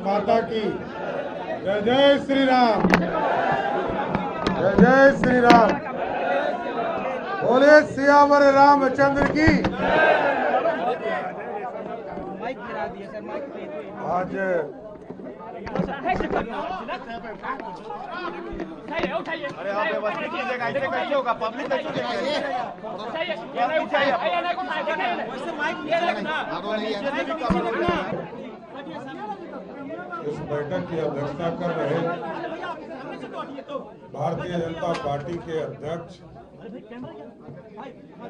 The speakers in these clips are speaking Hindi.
माता की जय। जय श्री राम, जय जय श्री राम। बोले सियावर रामचंद्र की। आज अरे आप व्यवस्थित कीजिएगा, ऐसे कैसे होगा? पब्लिक कैसे देखेगी? इस बैठक की अध्यक्षता कर रहे भारतीय जनता पार्टी के अध्यक्ष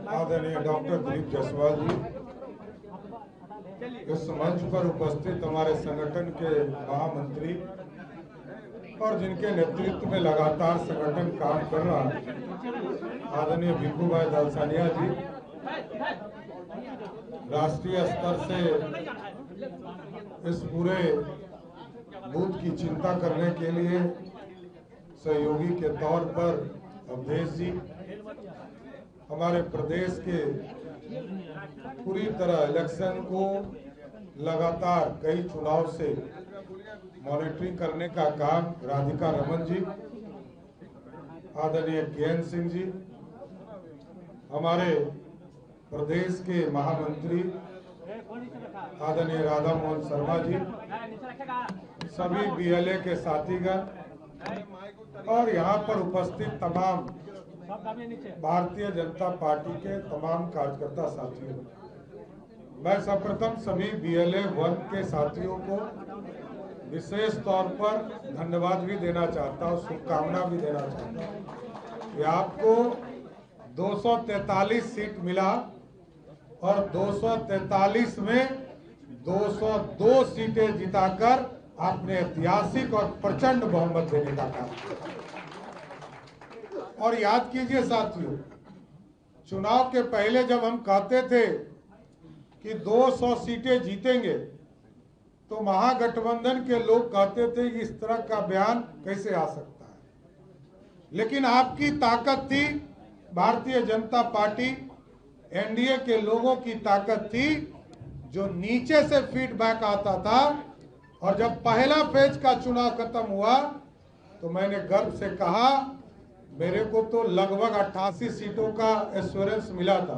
आदरणीय डॉक्टर दिलीप जायसवाल जी, इस मंच पर उपस्थित हमारे संगठन के महामंत्री और जिनके नेतृत्व में लगातार संगठन काम कर रहा है आदरणीय भिखू भाई दलसानिया जी, राष्ट्रीय स्तर से इस पूरे बूथ की चिंता करने के लिए सहयोगी के तौर पर अवधेश जी, हमारे प्रदेश के पूरी तरह इलेक्शन को लगातार कई चुनाव से मॉनिटरिंग करने का काम राधिका रमन जी, आदरणीय केएन सिंह जी, हमारे प्रदेश के महामंत्री आदरणीय राधा मोहन शर्मा जी, सभी बीएलए के साथीगण और यहाँ पर उपस्थित तमाम भारतीय जनता पार्टी के तमाम कार्यकर्ता साथियों, मैं सर्वप्रथम सभी बीएलए 1 के साथियों को विशेष तौर पर धन्यवाद भी देना चाहता हूँ, शुभकामना भी देना चाहता हूँ कि आपको 243 सीट मिला और 243 में 202 सीटें जिताकर आपने ऐतिहासिक और प्रचंड बहुमत देने का काम किया। और याद कीजिए साथियों, चुनाव के पहले जब हम कहते थे कि 200 सीटें जीतेंगे तो महागठबंधन के लोग कहते थे कि इस तरह का बयान कैसे आ सकता है, लेकिन आपकी ताकत थी, भारतीय जनता पार्टी एनडीए के लोगों की ताकत थी, जो नीचे से फीडबैक आता था। और जब पहला फेज का चुनाव खत्म हुआ तो मैंने गर्व से कहा, मेरे को तो लगभग 88 सीटों का एश्योरेंस मिला था।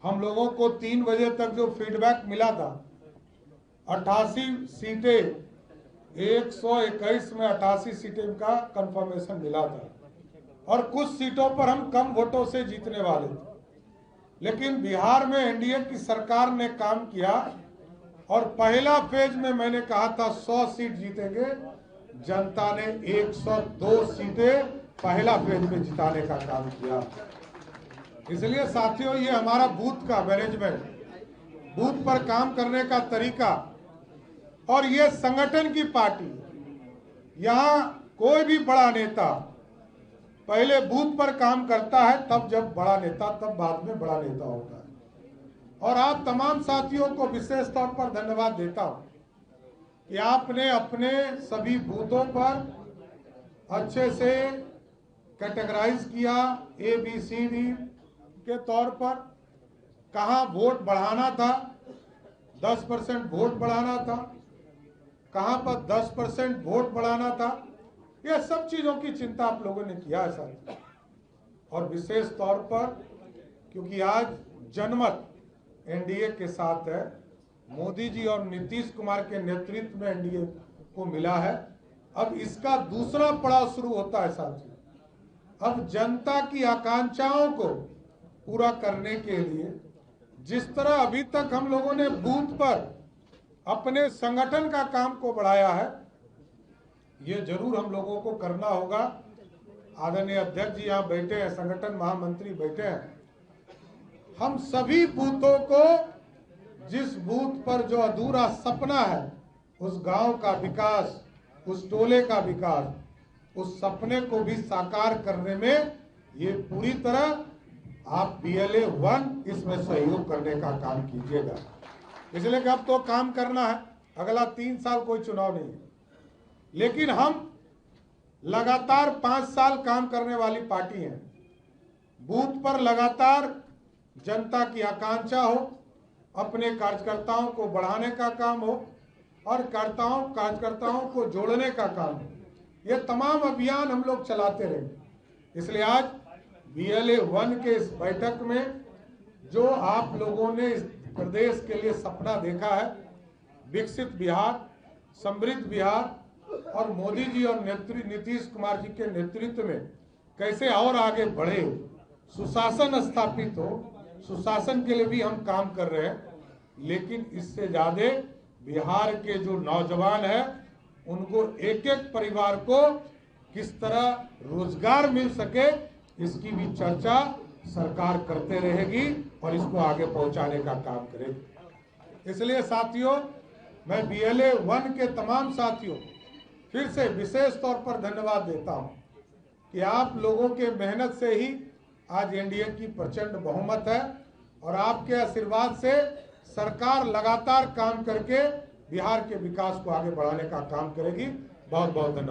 हम लोगों को 3 बजे तक जो फीडबैक मिला था, 88 सीटें, 121 में 88 सीटें का कंफर्मेशन मिला था और कुछ सीटों पर हम कम वोटों से जीतने वाले थे। लेकिन बिहार में एनडीए की सरकार ने काम किया और पहला फेज में मैंने कहा था 100 सीट जीतेंगे, जनता ने 102 सीटें पहला फेज में जिताने का काम किया। इसलिए साथियों, ये हमारा बूथ का मैनेजमेंट, बूथ पर काम करने का तरीका और ये संगठन की पार्टी, यहाँ कोई भी बड़ा नेता पहले बूथ पर काम करता है, तब जब बड़ा नेता, तब बाद में बड़ा नेता होता है। और आप तमाम साथियों को विशेष तौर पर धन्यवाद देता हूं कि आपने अपने सभी बूथों पर अच्छे से कैटेगराइज किया, ABCD के तौर पर, कहाँ वोट बढ़ाना था, 10% वोट बढ़ाना था, कहाँ पर 10% वोट बढ़ाना था, यह सब चीजों की चिंता आप लोगों ने किया है साथ। और विशेष तौर पर क्योंकि आज जनमत एनडीए के साथ है, मोदी जी और नीतीश कुमार के नेतृत्व में एनडीए को मिला है, अब इसका दूसरा पड़ाव शुरू होता है साथियों। अब जनता की आकांक्षाओं को पूरा करने के लिए जिस तरह अभी तक हम लोगों ने बूथ पर अपने संगठन का काम को बढ़ाया है, ये जरूर हम लोगों को करना होगा। आदरणीय अध्यक्ष जी यहाँ बैठे हैं, संगठन महामंत्री बैठे हैं, हम सभी बूथों को, जिस बूथ पर जो अधूरा सपना है, उस गांव का विकास, उस टोले का विकास, उस सपने को भी साकार करने में ये पूरी तरह आप BLA 1 इसमें सहयोग करने का काम कीजिएगा। इसलिए कि अब तो काम करना है, अगला 3 साल कोई चुनाव नहीं है, लेकिन हम लगातार 5 साल काम करने वाली पार्टी हैं। बूथ पर लगातार जनता की आकांक्षा हो, अपने कार्यकर्ताओं को बढ़ाने का काम हो और कार्यकर्ताओं को जोड़ने का काम है। ये तमाम अभियान हम लोग चलाते रहे। इसलिए आज BLA 1 के इस बैठक में जो आप लोगों ने इस प्रदेश के लिए सपना देखा है, विकसित बिहार, समृद्ध बिहार, और मोदी जी और नीतीश कुमार जी के नेतृत्व में कैसे और आगे बढ़े, सुशासन स्थापित हो, सुशासन के लिए भी हम काम कर रहे हैं। लेकिन इससे ज्यादा बिहार के जो नौजवान हैं उनको एक एक परिवार को किस तरह रोजगार मिल सके, इसकी भी चर्चा सरकार करते रहेगी और इसको आगे पहुंचाने का काम करेगी। इसलिए साथियों, मैं BLA 1 के तमाम साथियों फिर से विशेष तौर पर धन्यवाद देता हूं कि आप लोगों के मेहनत से ही आज NDA की प्रचंड बहुमत है और आपके आशीर्वाद से सरकार लगातार काम करके बिहार के विकास को आगे बढ़ाने का काम करेगी। बहुत बहुत धन्यवाद।